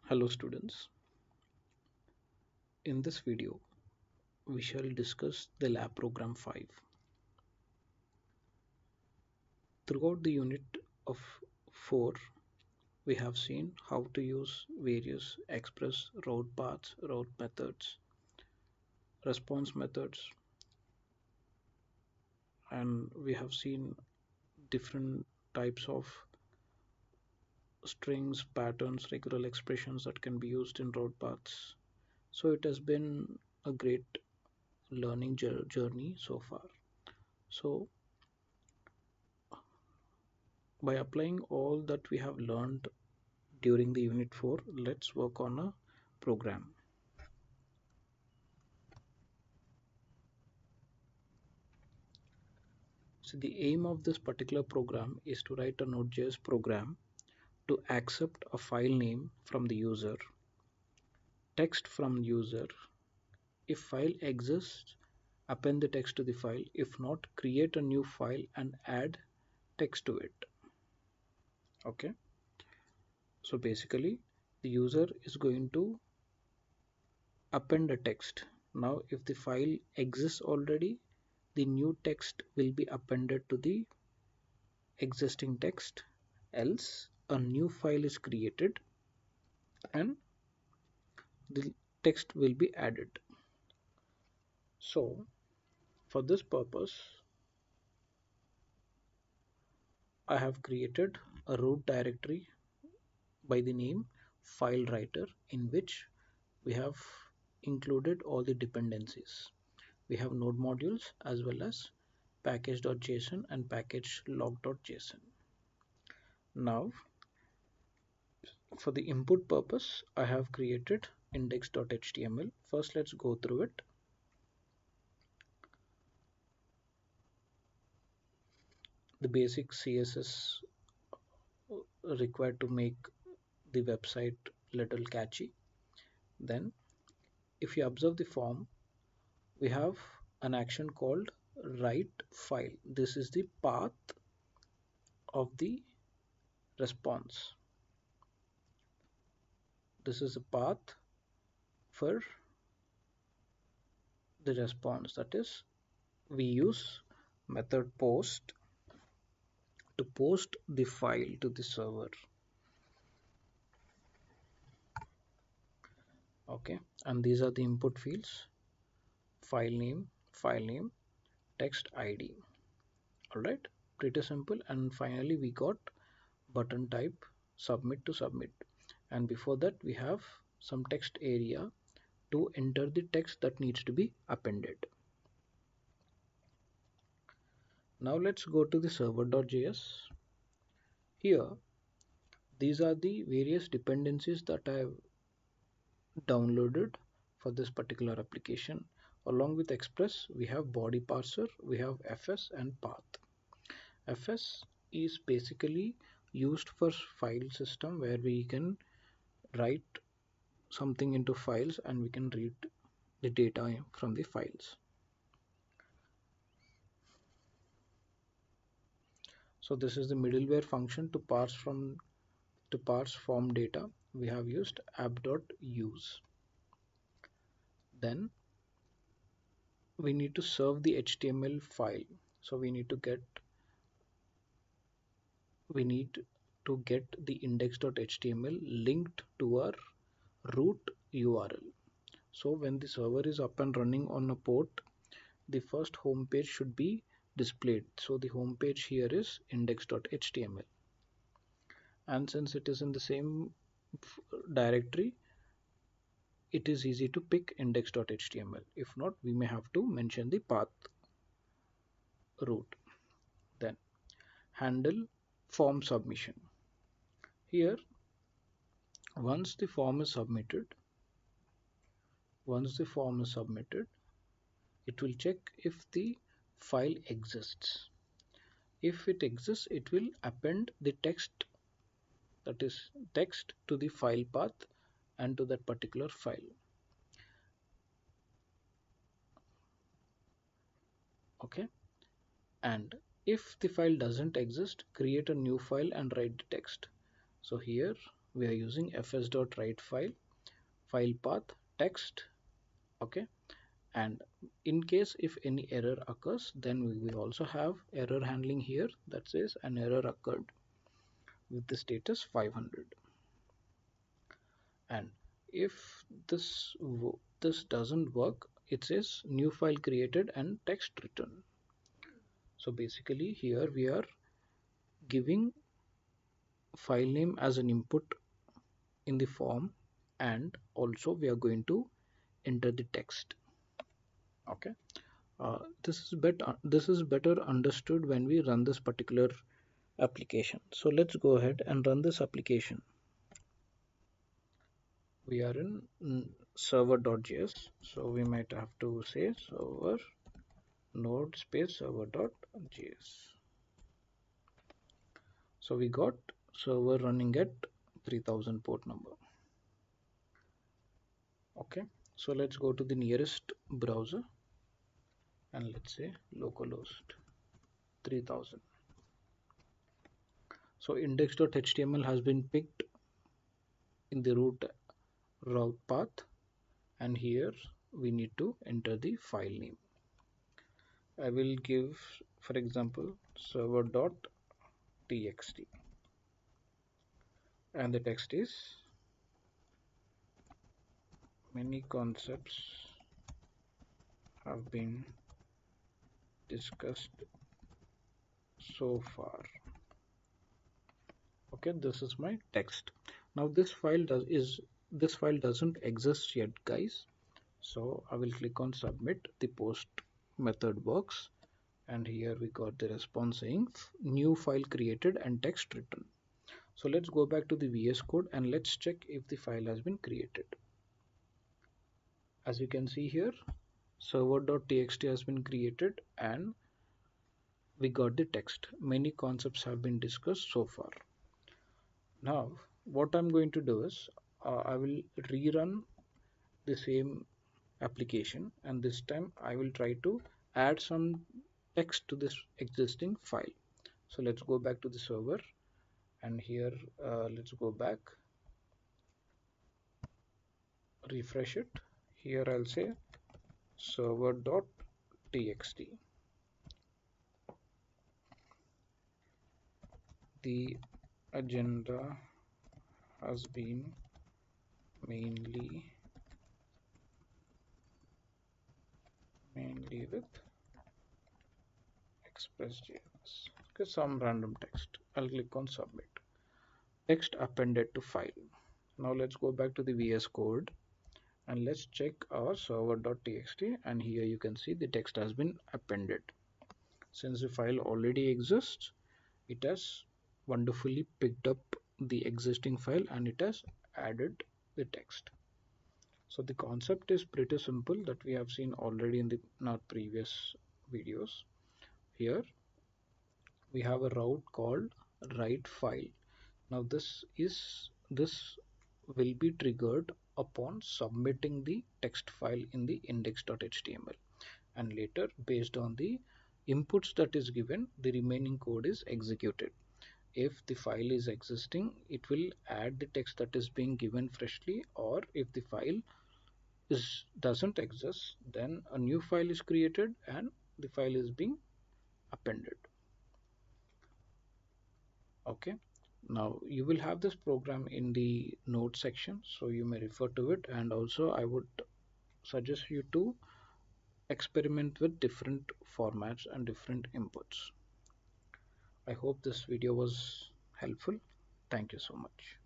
Hello students, in this video we shall discuss the lab program 5. Throughout the unit of 4 we have seen how to use various express route paths, route methods, response methods, and we have seen different types of strings, patterns, regular expressions that can be used in route paths. So it has been a great learning journey so far. So by applying all that we have learned during the unit 4, let's work on a program. So the aim of this particular program is to write a Node.js program to accept a file name from the user, text from user. If file exists, append the text to the file. If not, create a new file and add text to it. Okay, so basically the user is going to append a text. Now if the file exists already, the new text will be appended to the existing text, else a new file is created and the text will be added. So for this purpose I have created a root directory by the name file writer, in which we have included all the dependencies. We have node modules as well as package.json and package log.json. Now for the input purpose I have created index.html. First let's go through it. The basic CSS required to make the website little catchy. Then if you observe the form, we have an action called write file. This is the path of the response. This is a path for the response, that is we use method post to post the file to the server. Okay, and these are the input fields: file name, text ID. All right, pretty simple. And finally we got button type submit to submit, and before that we have some text area to enter the text that needs to be appended. Now let's go to the server.js. Here these are the various dependencies that I have downloaded for this particular application. Along with Express we have body parser, we have fs and path. Fs is basically used for file system, where we can write something into files and we can read the data from the files. So this is the middleware function to parse form data. We have used app.use. Then we need to serve the HTML file. So we need to get the index.html linked to our root URL. So when the server is up and running on a port, the first home page should be displayed. So the home page here is index.html, and since it is in the same directory, it is easy to pick index.html. If not, we may have to mention the path root. Then handle form submission. Here once the form is submitted, it will check if the file exists. If it exists, it will append the text, that is text, to the file path and to that particular file. Okay, and if the file doesn't exist, create a new file and write the text. So here we are using fs.write file path text. Okay, and in case if any error occurs, then we also have error handling here that says an error occurred with the status 500. And if this doesn't work, it says new file created and text written. So basically here we are giving file name as an input in the form, and also we are going to enter the text. Okay, this is better understood when we run this particular application. So let's go ahead and run this application. We are in server.js, so we might have to say server node space server.js. So we got server running at 3000 port number. Okay, so let's go to the nearest browser and let's say localhost 3000. So index.html has been picked in the route path, and here we need to enter the file name. I will give, for example, server.txt, and the text is many concepts have been discussed so far. Okay, this is my text. Now this file doesn't exist yet, guys. So I will click on submit. The post method works, and here we got the response saying new file created and text written. So let's go back to the VS Code and let's check if the file has been created. As you can see here, server.txt has been created and we got the text. Many concepts have been discussed so far. Now what I'm going to do is I will rerun the same application, and this time I will try to add some text to this existing file. So let's go back to the server, and here let's go back, refresh it. Here I'll say server.txt. The agenda has been mainly with express.js. Okay, some random text. I'll click on submit. Text appended to file. Now let's go back to the VS Code and let's check our server.txt, and here you can see the text has been appended. Since the file already exists, it has wonderfully picked up the existing file and it has added the text. So the concept is pretty simple that we have seen already in our previous videos. Here we have a route called write file. Now this will be triggered upon submitting the text file in the index.html, and later based on the inputs that is given, the remaining code is executed. If the file is existing, it will add the text that is being given freshly, or if the file doesn't exist, then a new file is created and the file is being appended. Okay, now you will have this program in the node section, so you may refer to it, and also I would suggest you to experiment with different formats and different inputs. I hope this video was helpful. Thank you so much.